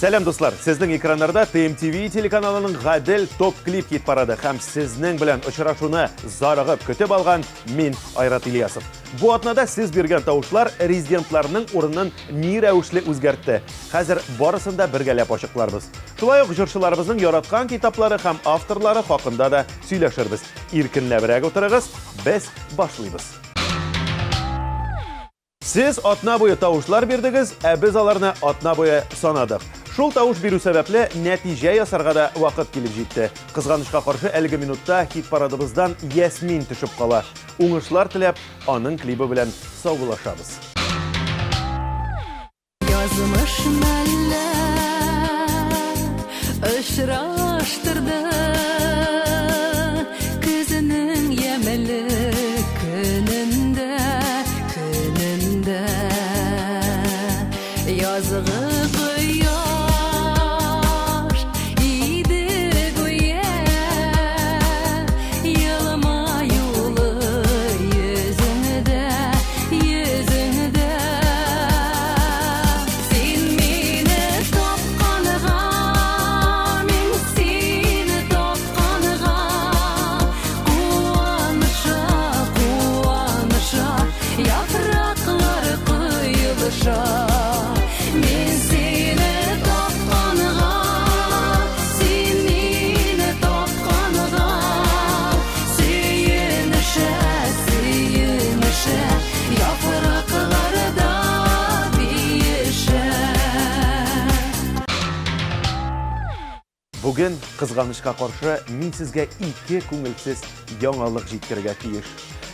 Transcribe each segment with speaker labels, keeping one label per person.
Speaker 1: Сәлем достар, сезнең экраннарда TMTV телеканалының гадел топ-клип кит барады һәм сезнең белән очрашуны зарыгып көтеп алган мин Айрат Ильясов. Бу атнада сез биргән тавышлар резидентларның урынын ни рәвешле үзгәртте. Хәзер барысын да бергәләп ачыкларбыз. Шулай ук җырчыларыбызның яраткан китаплары һәм авторлары хакында да сөйләшербез. Иркенләбрәк утырыгыз, без башлыйбыз. Сез атна буе тавышлар бирдегез, ә без аларны атна буе санадык. Шул тавыш бирү сәбәпле нәтиҗә ясарга да вакыт килеп җитте. Кызганычка каршы әлеге минутта хит парадыбыздан Ясмин төшеп кала. Уңышлар теләп, аның клибы белән саубулашабыз.
Speaker 2: Язмыш мәллә очраштырды күзенең ямәле көнендә язгы
Speaker 1: Бүген кызганычка каршы мин сезгә ике күңелсез яңалык җиткерергә тиеш.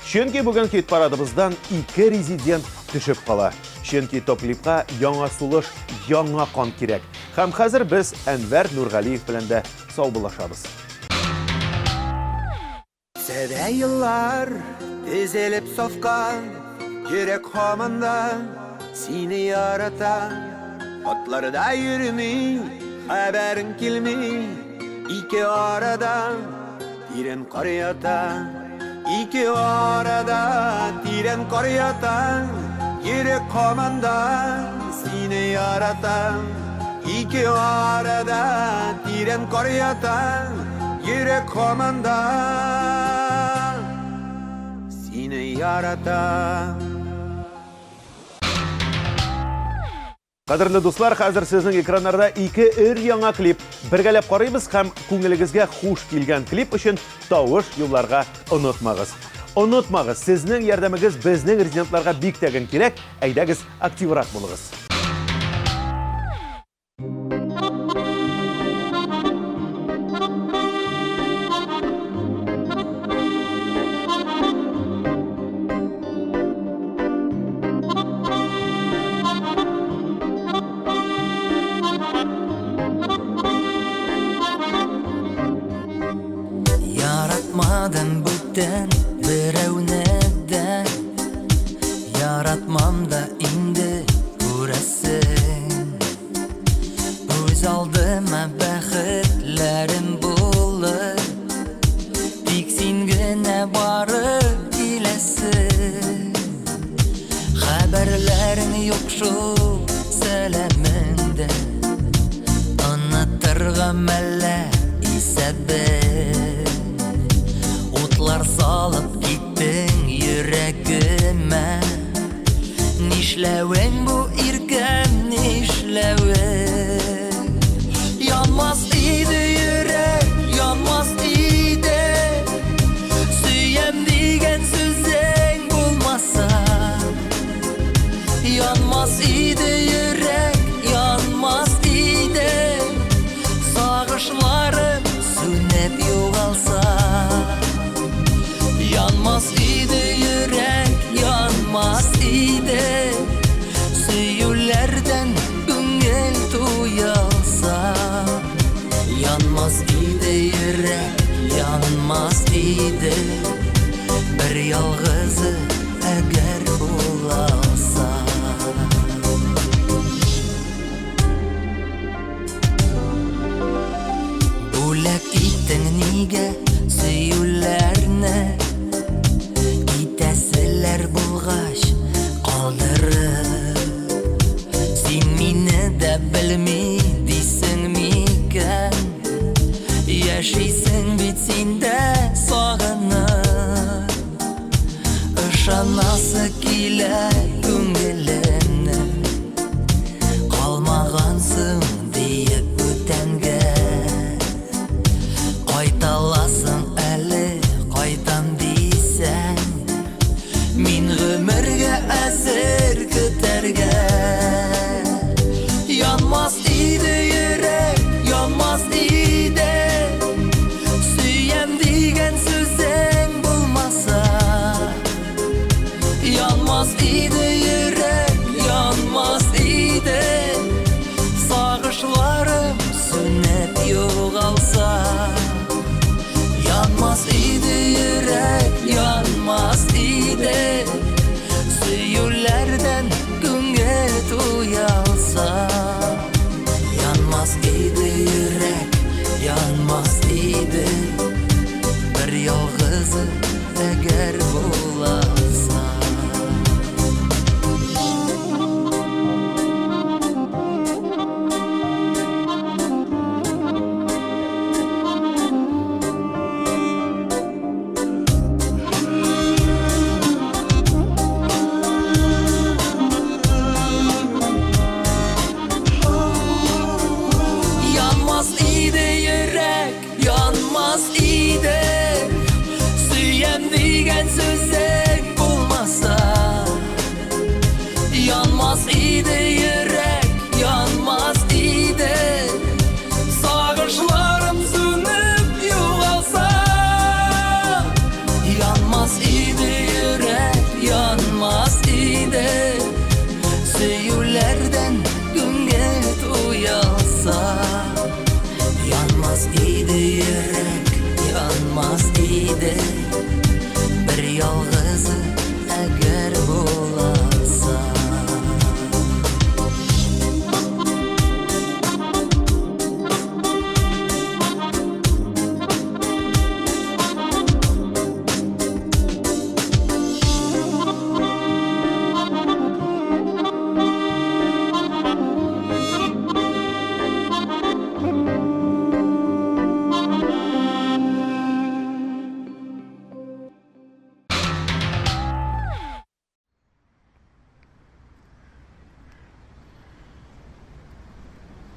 Speaker 1: Чөнки бүген хит парадыбыздан ике резидент төшеп кала. Чөнки топ-клипка яңа сулыш, яңа кан кирәк. Һәм хәзер без Әнвәр Нургалиев белән дә саубулашабыз.
Speaker 3: Сәдә еллар тезелеп сафкан, йөрәк һаманда сине ярата. Атларда йөрми, хәбәрен килми, ике арада тирән кар ята. Ике арада тирән кар ята, йөрәк һаманда сине ярата. Ике арада тирән кар ята, йөрәк һаманда сине ярата.
Speaker 1: Кадерле дуслар, хәзер сезнең экраннарда ике яңа клип. Бергәләп карыйбыз һәм күңелегезгә хуш килгән клип өчен тавыш юлларга онытмагыз. Онытмагыз, сезнең ярдәмегез безнең резидентларга бик тәгән кирәк. Әйдәгез, активрак булыгыз.
Speaker 4: Yaratmadan бүтән берәүне дә, яратмам да инде күрәсең. Үз алдыма бәхетләрем булыр, тик син генә барып киләсең. Хәбәрләрең юк шул сәламеңдә, онытырга мәллә исәбе. Утлар салып киттең йөрәгемә, нишләвең бу иркәм, нишләвең? Янмас иде йөрәк, янмас иде, сөям дигән сүзең булмаса. Янмас иде йөрәк, янмас иде, сагышларым сүнеп югалса. Yanmaz idi yürek, yanmaz idi, söyürlerden güngel tuyalsa. Yanmaz idi yürek, yanmaz idi, bir yalgızı eğer bulasa. Bulak itten nige, söyürlerine, Сәлләр булгач калдырып, син мине дә белми ышанасы килә күңелеңне калмагансың диеп үтәнгә кайталасың әле кайтам дисәң мин гомергә әзер көтәргә янмас иде йөрәк янмас иде сөям дигән сүзең булмаса янмас иде йөрәк янмас иде сагышларым сүннәп югалса янмас иде йөрәк янмас иде сөюләрдән күңел туялса янмас иде йөрәк янмас иде бер ялгызы әгәр булса янмас иде йөрәк янмас иде сөям дигән сүзең булмаса янмас иде йөрәк янмас иде сагышларым сүнеп югалса янмас иде йөрәк янмас иде сөюләрдән күңел туялса янмас иде йөрәк янмас иде бер ялгызы әгәр булса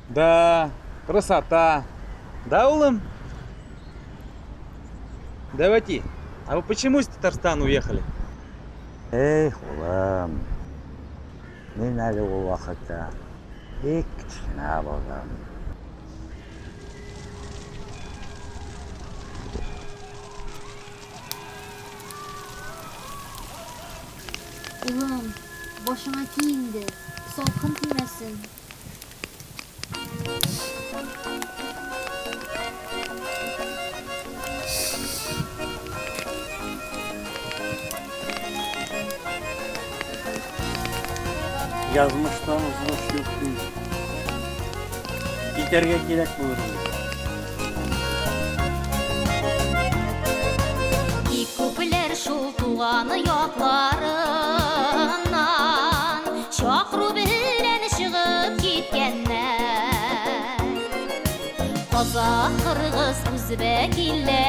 Speaker 5: Да, красота. Да, улым? Давайте. А вы почему из Татарстана уехали?
Speaker 6: Эх, улым, мен әлі ол уақытта кішкене болдым.
Speaker 7: Улым, başına kiyindi. Salkın tiymesin.
Speaker 6: Yazmıştan uzun yok değil. Giderge gerek bulur.
Speaker 7: Köpüler şul tuğanı yoklarından Çakru bilen çıkıp gitkenler Kazak, Kırgız, Üzbek illerinde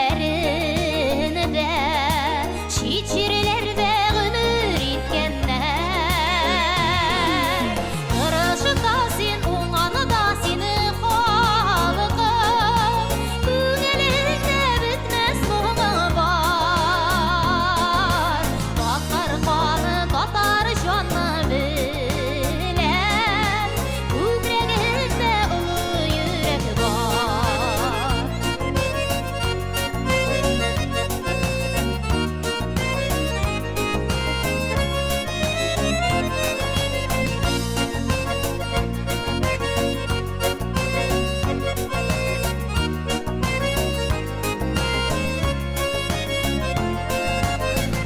Speaker 7: Şiçirlerde ömür itkenler Kırışı da sin, uğanı da seni halkım Küngelinde bitmez muğu var Bakar kanı tatar canı bilen Kübreginde ulu yürek var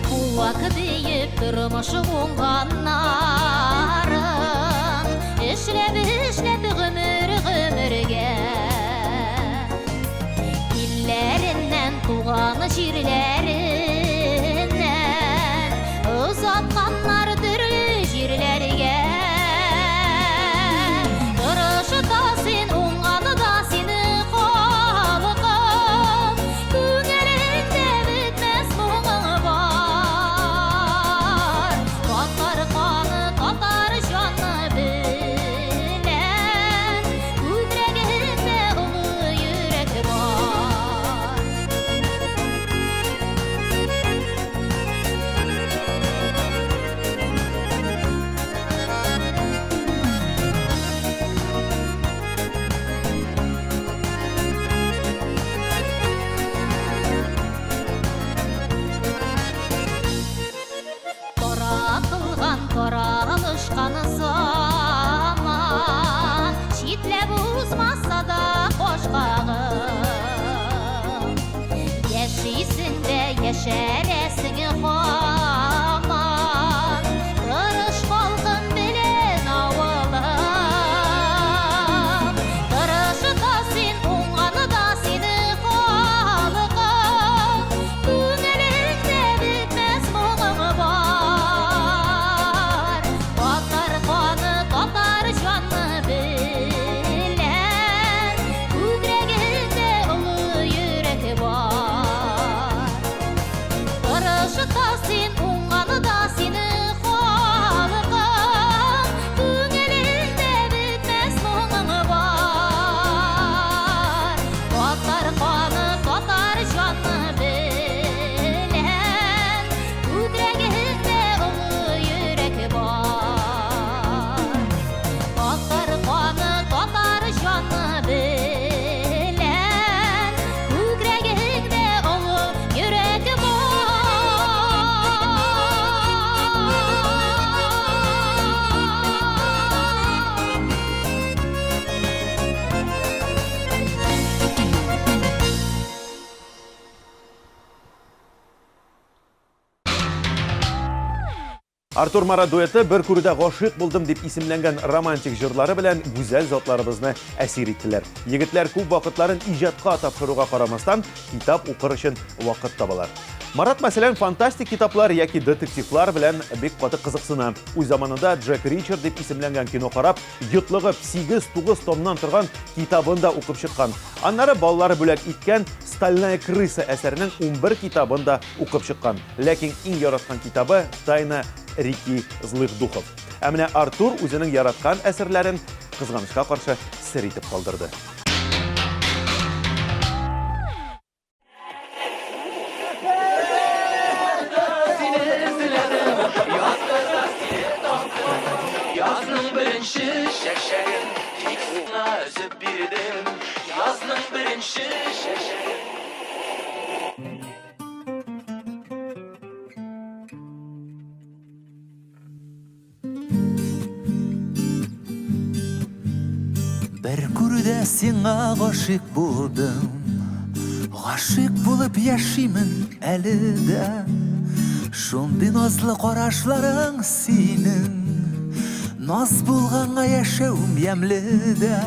Speaker 7: Kulak deyip durmuşu onganların İşlep gümür gümürge İllerinden tuğanı jirlerinden Uzatkanlar türlü jirlerge Kırışı da sin, onganı da seni halkım Küngelinde bitmez muğu var Яшәрәсең һаман, тырыш халкым белән авылым. Тырышта син, уңганда сине халкым, күңелеңдә бетмәс моңың бар. Татар каны, татар җаны белән, күкрәгендә олы йөрәк бар. Тырышта син, уңганда сине халкым, күңелеңдә бетмәс моңың бар. Татар каны, татар җаны белән, күкрәгендә олы йөрәк бар. Татар каны, татар җаны белән, күкрәгендә олы йөрәк бар.
Speaker 1: Артур Марат дуэты бер күрүдә гашык булдым дип исемләнгән романтик җырлары белән гүзәл затларыбызны әсир иттеләр. Егетләр күп вакытларын иҗатка тапшыруга карамастан китап укыр өчен вакыт табалар. Марат мәсәлән фантастик китаплар яки детективлар белән бик каты кызыксына. Үз заманында Джек Ричард дип исемләнгән кино карап, йотлыгып 8-9 томнан торган китабын да укып чыккан. Аннары балалары бүләк иткән Стальная крыса әсәренең 11 китабын да укып чыккан. Ләкин иң яраткан китабы Тайна Рики злых духов. Ә менә Артур үзенең яраткан әсәрләрен кызганычка каршы сер итеп калдырды.
Speaker 4: Yazның беренче шәкшәген тик сиңа өзеп бирдем. Yazның беренче шәкшәген. Бер күрүдә сиңа гашык булдым. Гашык булып яшимен әле дә. Шундый назлы карашларың синең. Наз булганга яшәүм ямле дә.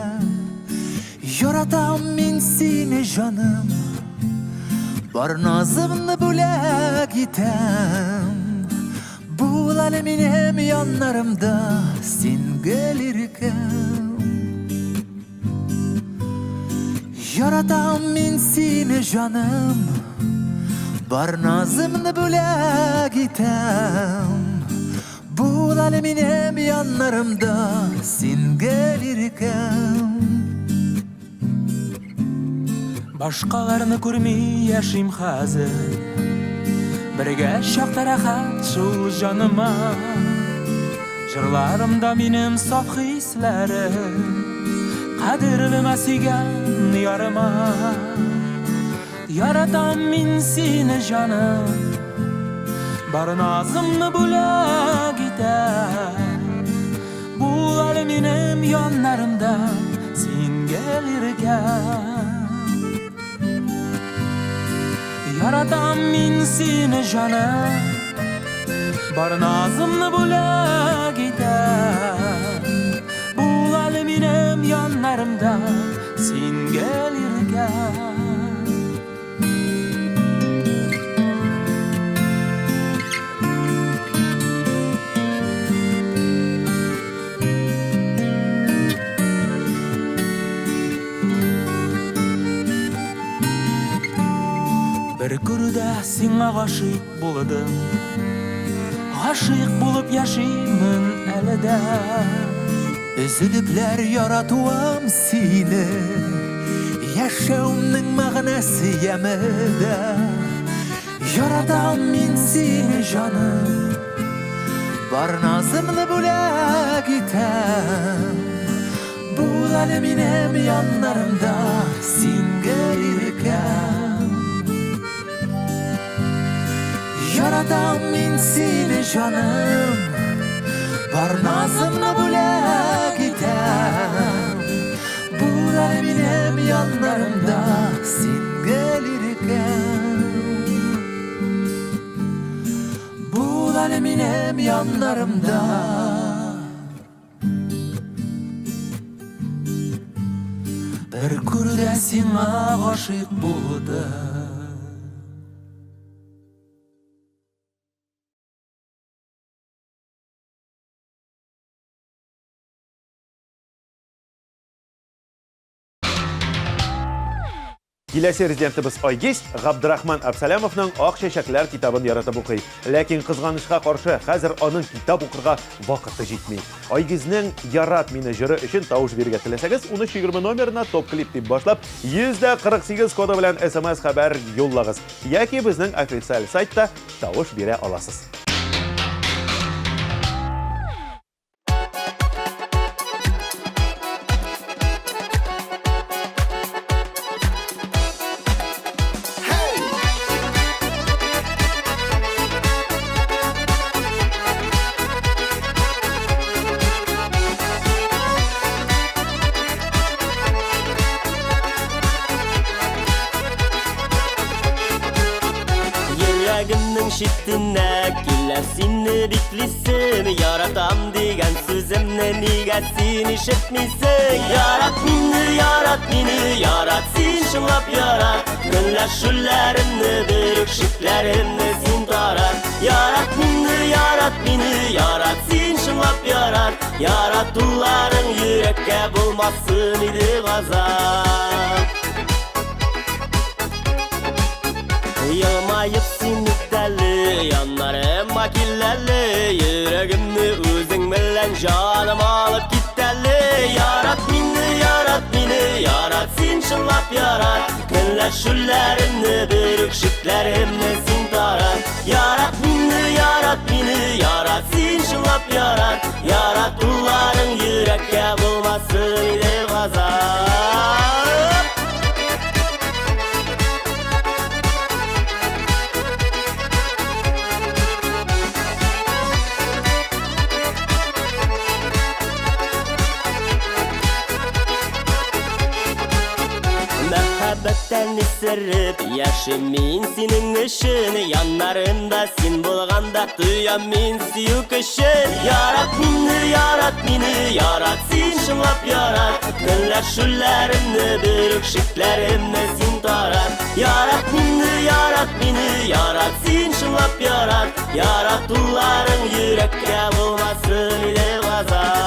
Speaker 4: Яратам мин сине җаным. Бар назымны бүләк итәм. Бул әле минем яннарымда син гөлиркәм. Яратам мин сине җаным. Бар назымны бүләк итәм. Бул әле минем яннарымда син гөлиркәм. Башкаларны күрми яшим хәзер. Бергә чакта рәхәт шул җаныма. Җырларымда минем саф хисләрем. Кадерлемә сөйгән ярыма. Яратам мин сине җаным. Бар назымны бүләк итәм. Бул әле минем яннарымда син гөлиркәм. Яратам мин сине җаным. Бар назымны бүләк итәм. Бул әле минем яннарымда син гөлиркәм. Бер күрүдә сиңа гашык булдым. Гашык булып яшимен әле дә. Өзүлүпләр яратуым сине. Яшәүмнең мәгънәсе ямәдә. Яратам мин сине җаным. Бар назымны бүләк итәм. Бул әле минем яннарымда син гөлиркәм. Яратам мин сине җаным. Бар назымны бүләк итәм. Бул әле минем яннарымда син гөлиркәм. әле минем яннарымда. Бер күрдә сиңа гашыйк булды.
Speaker 1: Киләсе резидентыбыз Айгиз Габдрахман Абсалямовның Ак чәчәкләр китабын яратып укый. Ләкин кызганычка каршы, хәзер аның китап укырга вакыты җитми. Айгизнең Ярат мине җыры өчен тавыш бирергә теләсәгез, 1320 номерына топ клип дип башлап, 148 коды белән SMS хәбәр юллагыз. Яки безнең официаль сайтта тавыш бирә аласыз.
Speaker 8: Йөрәгемнең читенә килә сине биклисем, яратам дигән сүземне нигә син ишетмисең? Ярат мине, ярат син шулап ярат. Көнләшүләремне, бөрек шикләремне син тарат. Ярат мине, ярат син шулап ярат. Яратуларың йөрәккә булмасын иде газап. Yılmayıp siniteli, yanlarıma killeli, yüreğimni özün bilen canım alıp gitteli. Yarat mini, yarat sin şınlap yarat. Kınlaşüllerimni, bürük şiplerimni sin tarat. Yarat mini, yarat sin şınlap yarat. Yaratulların yürekke bulmasın idi gazap. Мәхәббәттән исереп яшим мин синең өчен, яннарымда син булганда тоям мин сөю көчен. Ярат мине, ярат син шулап ярат. Көнләшүләремне, бөрек шикләремне син тарат. Ярат мине, ярат син шулап ярат. Яратуларың йөрәккә булмасын иде газап.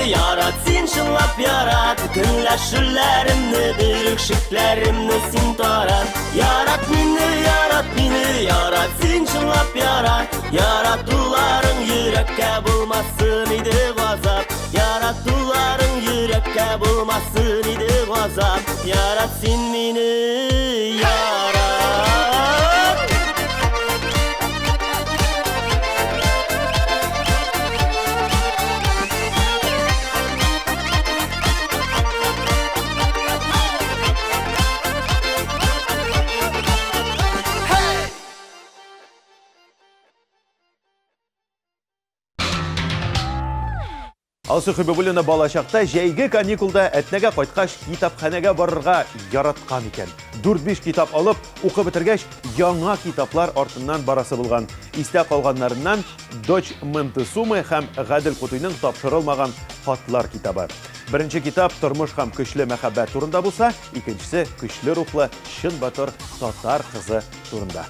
Speaker 8: Yarat sin şınlap yarat. Kınlaşüllerimni, bürük şiplerimni sin tarat. Yarat mini, yarat sin şınlap yarat. Yaratulların yürekke bulmasın idi gazap. Yaratulların yürekke bulmasın idi gazap. Yarat sin mini, yarat.
Speaker 1: Алсу Хибибуллина балачакта җәйге каникулда әтнәгә кайткач китапханәгә барырга яраткан икән. 4-5 китап алып, укып бетергәч, яңа китаплар артыннан барасы булган. Истә калганнарыннан Дочь Монтесумы һәм Гадел Кутуйның тапшырылмаган хатлар китабы. Беренче китап тормыш һәм көчле мәхәббәт турында булса, икенчесе көчле рухлы чын батыр татар кызы турында.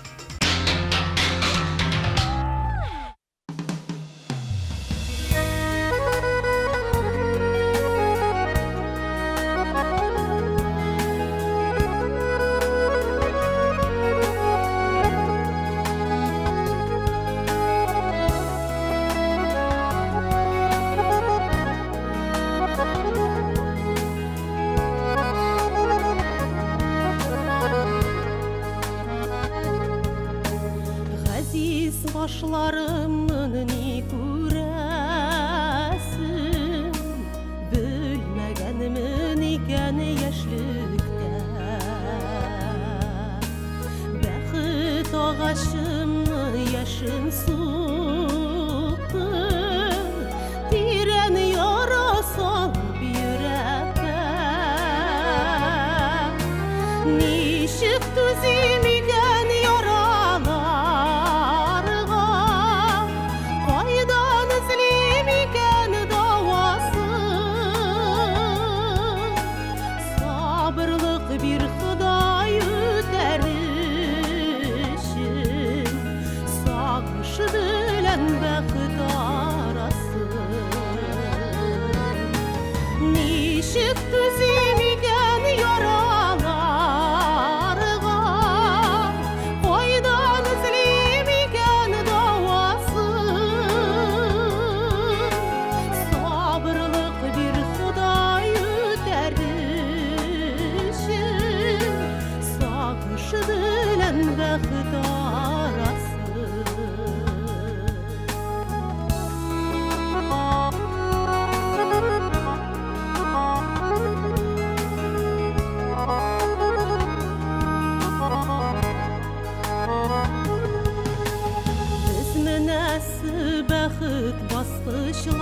Speaker 2: bakışlarım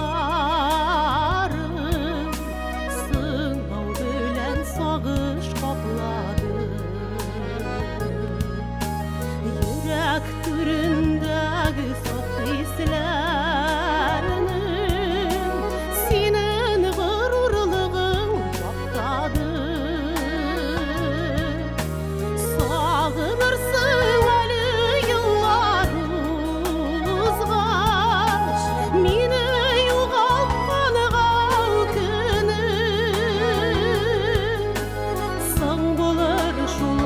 Speaker 2: sığınav bilen sağış kapladı. Yürek türündeki sof hislerinin senin gururluğun maqtadı. Sağınırsın әлі yıllar uzgaç, meni yo'qotqaniga o'kinib. So'ng bo'lar shul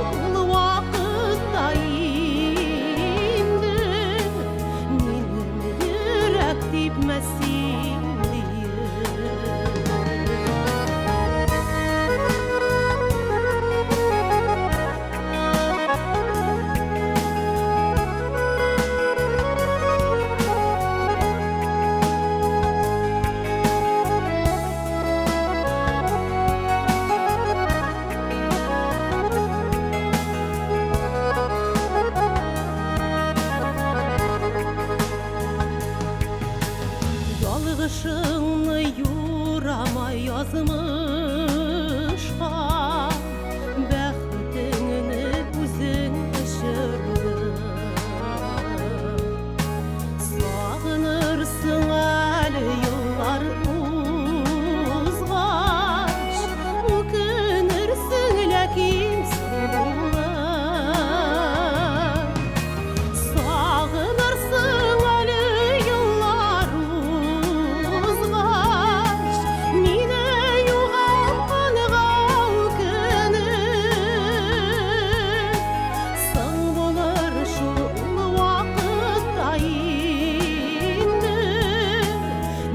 Speaker 2: vaqtda endi mening yurak tepmasin Yalgışını yurama yazmışqa, bəxtini özün düşürdün. Sağınırsın әлі yıllar uzgaç, ökünürsün lakin sağlar. Sağınırsın әлі yıllar uzgaç, meni yo'qotqaniga o'kinib. So'ng bo'lar shul vaqtda endi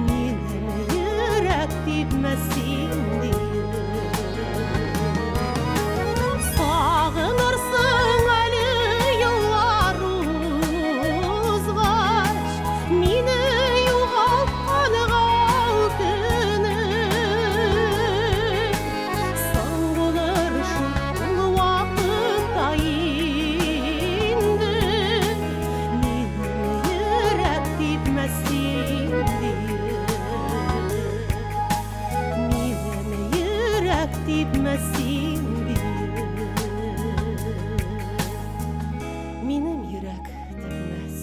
Speaker 2: mening yurak tepmasin Sağınırsın әлі yıllar uzgaç, meni yo'qotqaniga o'kinib. So'ng bo'lar shul vaqtda endi mening yurak tepmasin mening yurak tepmasin mening yurak tepmas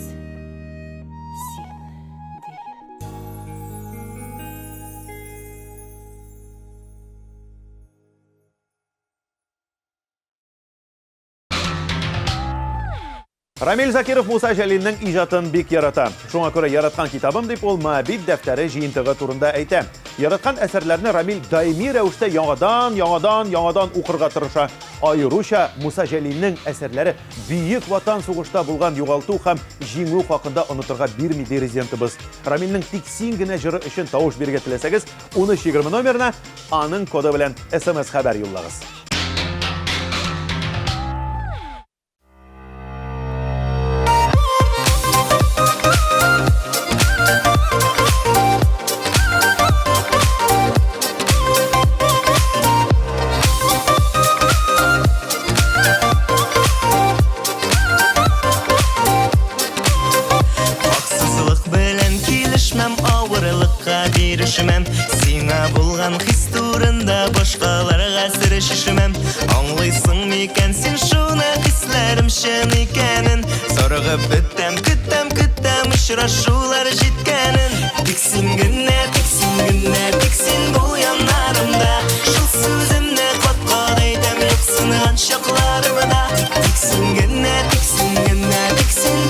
Speaker 2: sen
Speaker 1: Рамил Закиров Муса Жәлилнең иҗатын бик ярата. Шуңа күрә яраткан китабым дип ул Моабит дәфтәре җыентыгы турында әйтә. Яраткан әсәрләрне Рамил даими рәвештә яңадан укырга тырыша. Айруча Муса Жәлилнең әсәрләре бөек ватан сугышта булган югалту һәм җиңү хакында онытырга бирми резидентыбыз. Рамилнең тик син генә җыры өчен тавыш бирергә теләсәгез, 1320 номерына аның коды белән SMS хәбәр юллагыз.
Speaker 8: Сиңа булган хис турында башкаларга сер шишмәм. Аңлыйсың микән син шуны хисләрем чын икәнен? Сорыгып көтәм очрашулар җиткәнен. Тик син генә бул яннарымда. Шул сүземне кат-кат әйтәм юксынган чакларымда. Тик син генә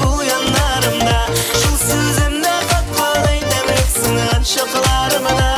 Speaker 8: бул яннарымда. Шул сүземне кат-кат әйтәм юксынган чакларымда.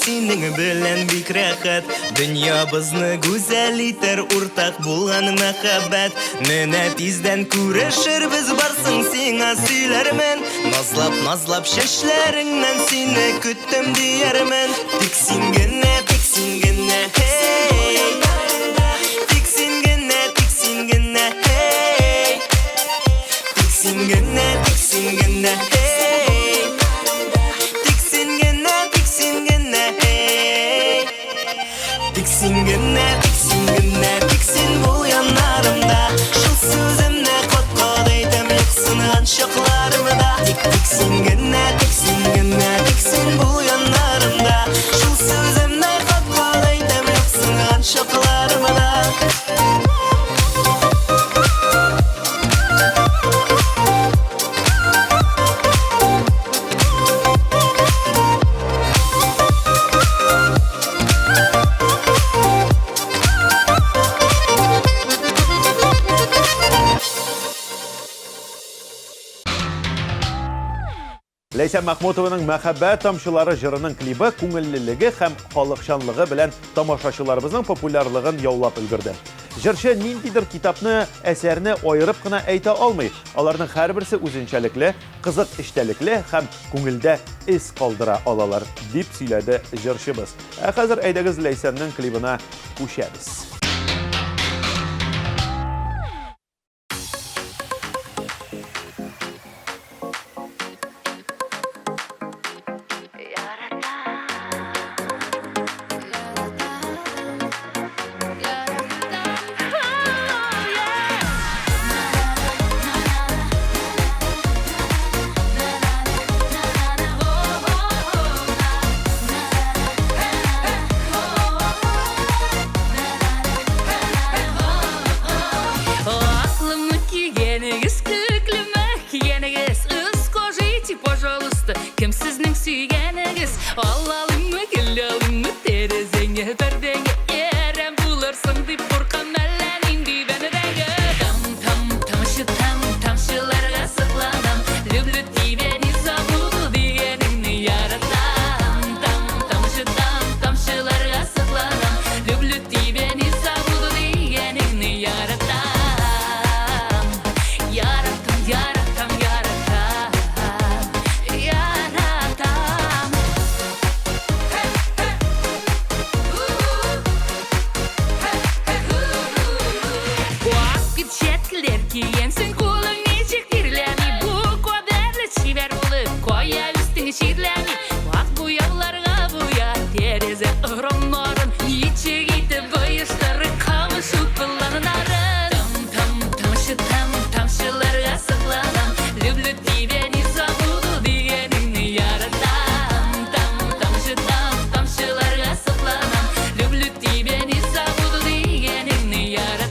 Speaker 8: sening bilen bik rahat. Dünya bizni güzel iter, urtak bulgan muhabbat. Mene tizden kurashir biz barsın sina söylermen. Nazlap şeşlerinden seni küttüm diyermen. Tiksingene hey. Tiksingene hey. Tiksingene hey. Tiksingene hey. Tiksingene tiksin bu yanlarımda. Şu sözümle kot eytem yoksun şoklarımda. Tiksingene tiksin bu yanlarımda. Şu sözümle kot eytem yoksun şoklarımda.
Speaker 1: Ләйсән Мәхмүтованың «Мәхәббәт тамшылары» жырының клибы күңеллелеге һәм халыкчанлыгы белән тамашачыларыбызның популярлыгын яулап өлгерде. Җырчы ниндидер китапны, әсәрне аерып кына әйтә алмый. Аларның һәрберсе үзенчәлекле, кызык эчтәлекле һәм күңелдә ис калдыра алалар, дип сөйләде җырчыбыз. Хәзер әйдәгез Ләйсәннең клибына күчәбез.
Speaker 9: Кем сезнең сөйгәнегез? Аллалымы, киллалымы, терезеңе пердеңе ерәм булырсың дип куркам әллә нинди бәнрәңге. Тамшыларга сыкланам, люблю тебя, не забуду дигәнеңне яратам. Тамшыларга сыкланам, люблю тебя, не забуду дигәнеңне яратам. Киенсің қолың нечек тирләми, бу кодерлі шибер болып, коя үстіңі ширләми. Ақ буяуларға буя, терезе ұрынларын, нечек етіп бұйыштары қауышу пыланарын. Тамшыларға сықланам, люблю тебя, не забуду дегеніңні яратам. Тамшыларға сықланам, люблю тебя, не забуду дегеніңні яратам.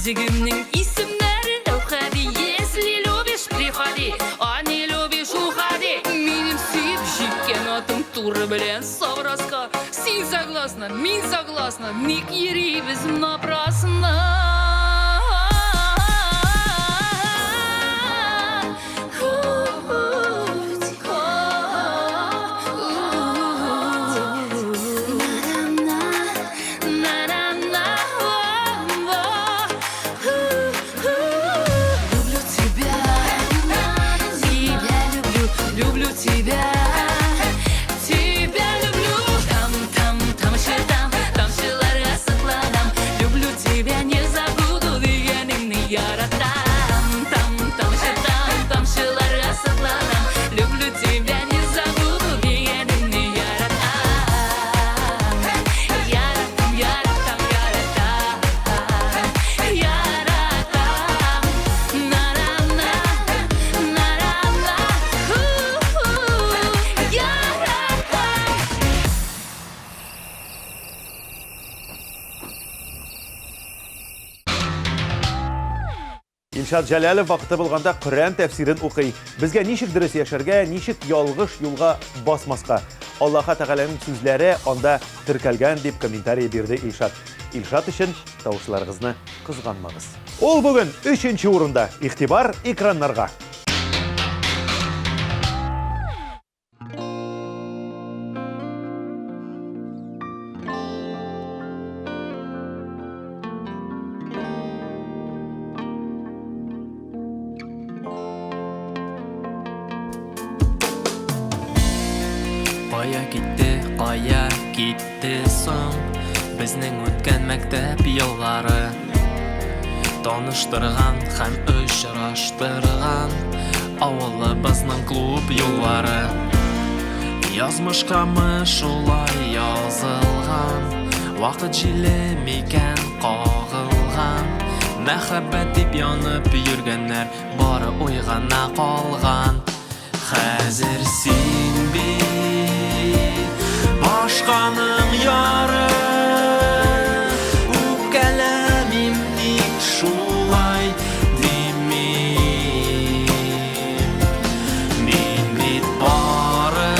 Speaker 9: Языгымның исемнәрен әухәди, если любишь, приходи, а не любишь, уходи. Минем сөйіп жеккен атым туры белән савраска. Син согласна, мин согласна, ник йөрибез напрасно. Тамшыларга сыкланам, люблю тебя, не забуду.
Speaker 1: Илшат Җәләлов вакыты булганда Коръән тәфсирен укый. Безгә ничек дөрес яшәргә, ничек ялгыш юлга басмаска. Аллаһ Тәгаләнең сүзләре анда теркәлгән дип комментарий бирде Илшат. Илшат өчен тавышларыгызны кызганмагыз. Ул бүген 3-нче урында. Игътибар экраннарга.
Speaker 4: Кая китте соң безнең үткән мәктәп еллары, таныштырган һәм очраштырган авылыбызның клуб юллары. Язмышкамы шулай язылган, вакыт җиле микән кагылган, мәхәббәт дип янып йөргәннәр бары уйгана калган. Хәзер син башканың яры, үпкәләмим ник шулай димим. Мин бит бары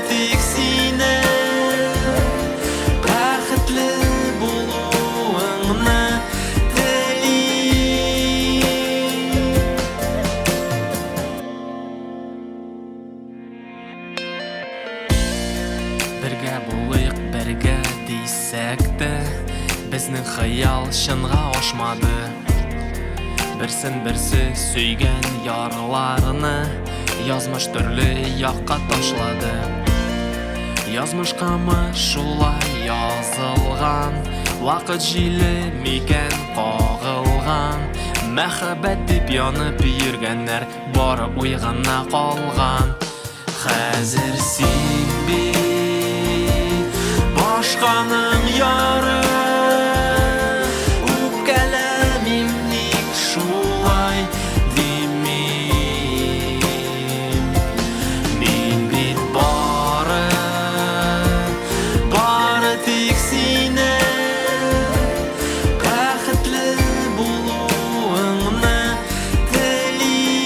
Speaker 4: тик сине, бәхетле булуыңны телим. Бергә булыйк, бергә дисәк тә, безнең хыял чынга ашмады. Берсен-берсе сөйгән ярларны язмыш төрле якка ташлады. Язмышкамы шулай язылган, вакыт җиле микән кагылган, мәхәббәт дип янып йөргәннәр бары уйгана калган. Хәзер син башканың яры, үпкәләмим ник шулай димим. Мин бит бары тик сине, бәхетле булуыңны телим.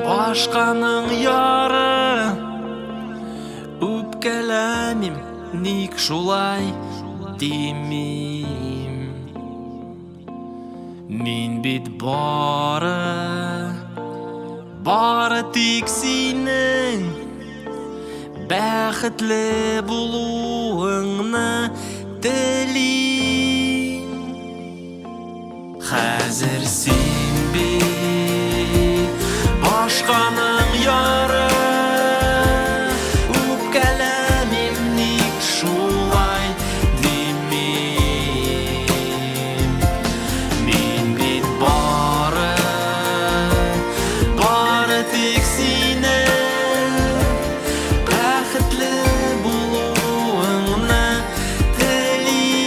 Speaker 4: Башканың яры, үпкәләмим ник шулай димим. Мин бит бары тик синең, бәхетле булуыңны телим. Хәзер син башканың яры, үпкәләмим ник шулай димим. Мин бит бары тик сине, бәхетле булуыңны телим.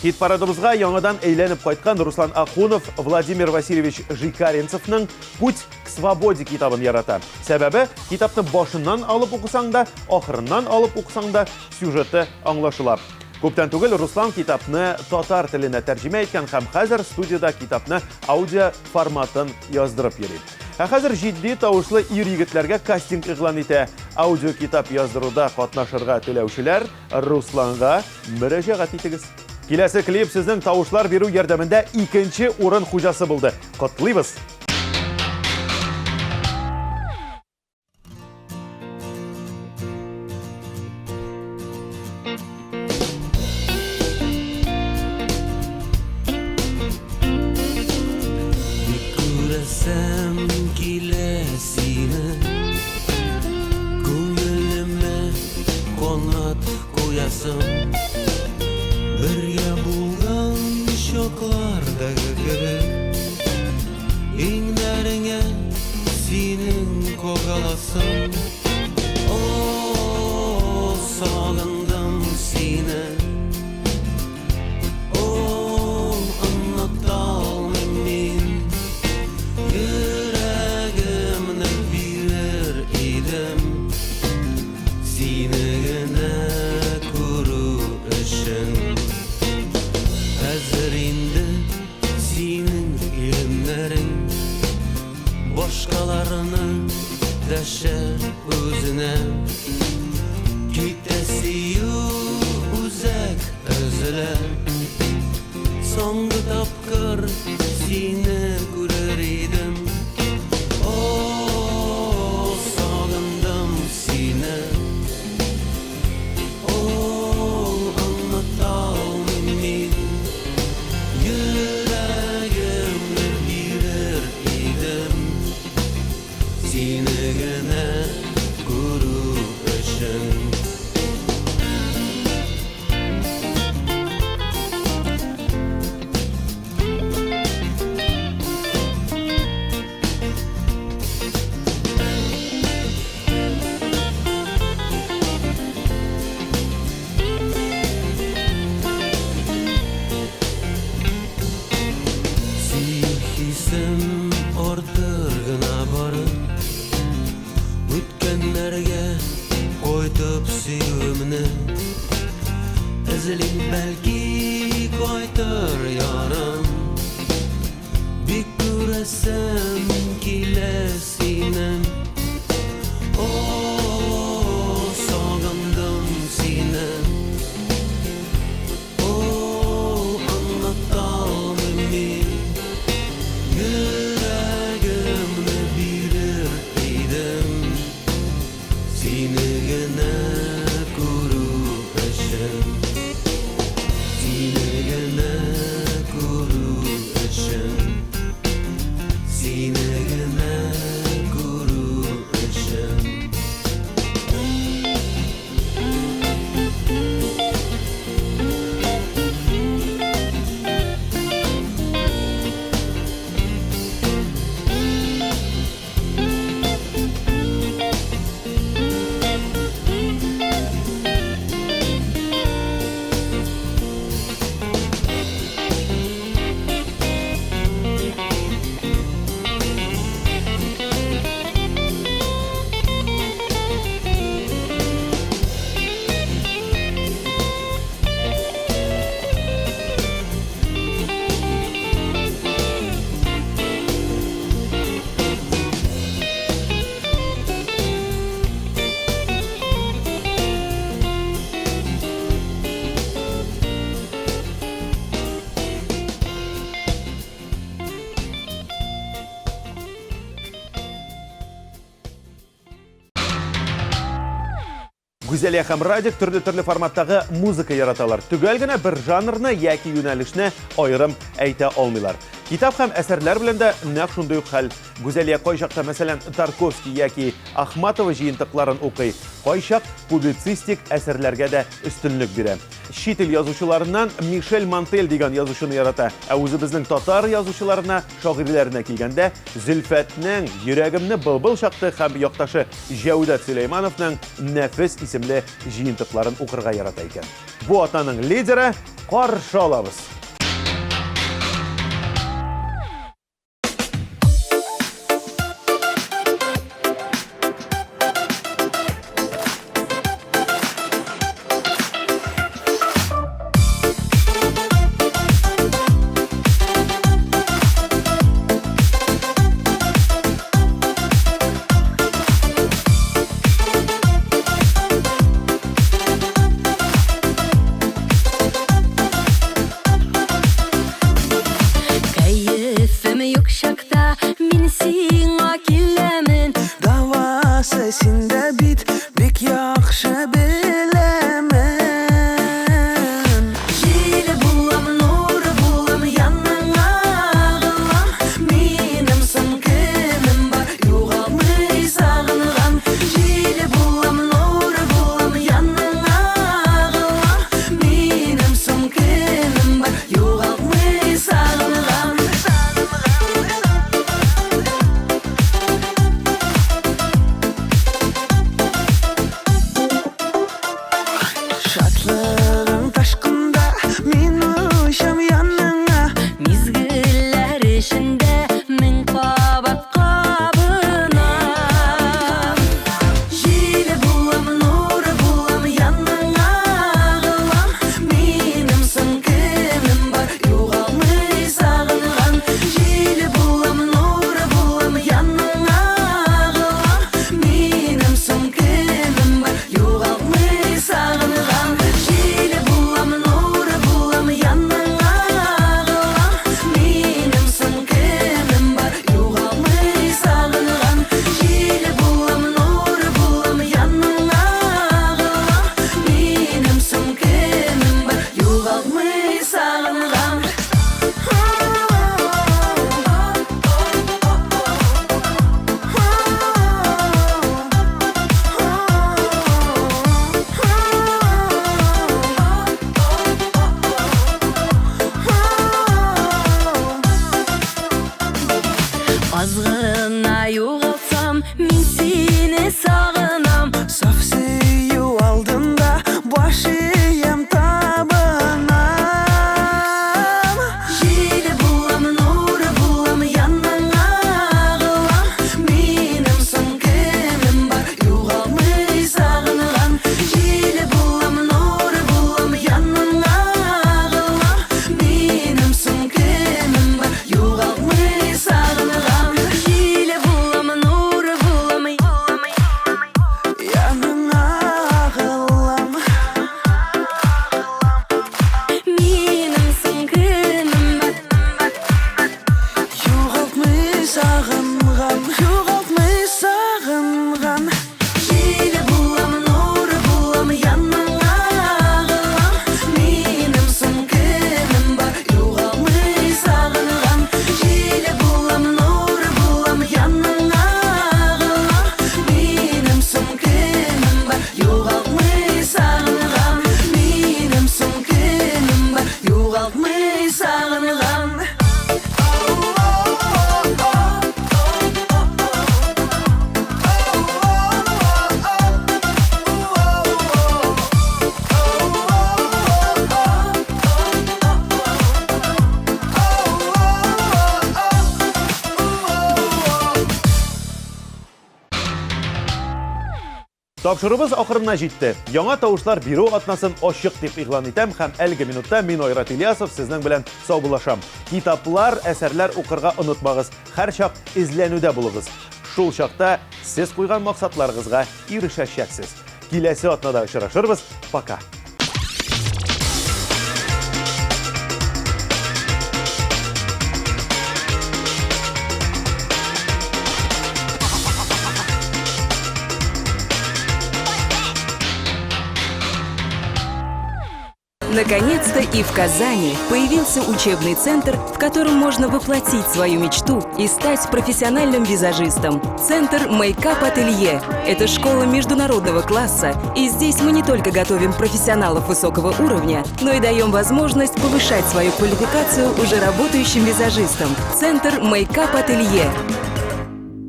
Speaker 1: Хит парадыбызга яңадан әйләнеп кайткан Руслан Ахунов Владимир Васильевич Жикаренцевның «Путь к свободе» китабын ярата. Сәбәбе, китапны башыннан алып укысаң да, ахырыннан алып укысаң да, сюжеты аңлашыла. Күптән түгел Руслан китапны татар теленә тәрҗемә иткән һәм хәзер студияда китапны аудио форматын яздырып йөри. Хәзер җитди тавышлы ир-егетләргә кастинг игълан итә. Аудио китап яздыруда катнашырга теләүчеләр Русланга мөрәҗәгать итегез. Киләсе клип сезнең тавышлар бирү ярдәмендә 2нче урын хуҗасы булды. Котлыйбыз!
Speaker 4: başkalarını dәшер өзіне Кетесию үзәк өзілер Соңғы тапқыр сені көрер едім О, сағындым сені О, аңлата алмайм мен Йөрәгемне бирер едім Сені генә күрү өчен Сихисем артыр гына барып Үткәннәргә кайтып сөюемне Эзлим бәлки кайтыр ярым Бик күрәсем килә синең О, сагындым сине О, аңлата алмыйм мин Йөрәгемне бирер идем Сине генә күрү өчен Сине генә күрү өчен Сине генә күрү өчен
Speaker 1: Гүзәлия һәм Радик төрле форматтагы музыка яраталар. Түгел генә бер жанрны яки юнәлешне аерым әйтә алмыйлар. Китап һәм әсәрләр белән дә нәкъ шундый ук хәл. Гүзәлия кайчакта, мәсәлән, Тарковский яки Ахматова җыентыкларын укый, кайчак публицистик әсәрләргә дә өстенлек бирә. Чит ил язучыларыннан Мишель Монтель дигән язучыны ярата. Ә үзебезнең татар язучыларына, шагыйрьләренә килгәндә, Зөлфәтнең йөрәгемне былбыл чакты һәм якташы Җәүдәт Сөләймановның Нәфес исемле җыентыкларын укырга ярата икән. Бу атаның лидеры каршы алабыз. Тапшырыбыз ахырына җитте. Яңа тавышлар бирү атнасын ачык дип игълан итәм һәм әлеге минутта мин Айрат Ильясов сезнең белән саубуллашам. Китаплар, әсәрләр укырга онытмагыз. Һәр чак изләнүдә булыгыз. Шул чакта сез куйган максатларыгызга ирешәчәксез. Киләсе атнада очрашырбыз. Пока.
Speaker 10: Наконец-то и в Казани появился учебный центр, в котором можно воплотить свою мечту и стать профессиональным визажистом. Центр Makeup Ателье – это школа международного класса, и здесь мы не только готовим профессионалов высокого уровня, но и даем возможность повышать свою квалификацию уже работающим визажистам. Центр Makeup Ателье.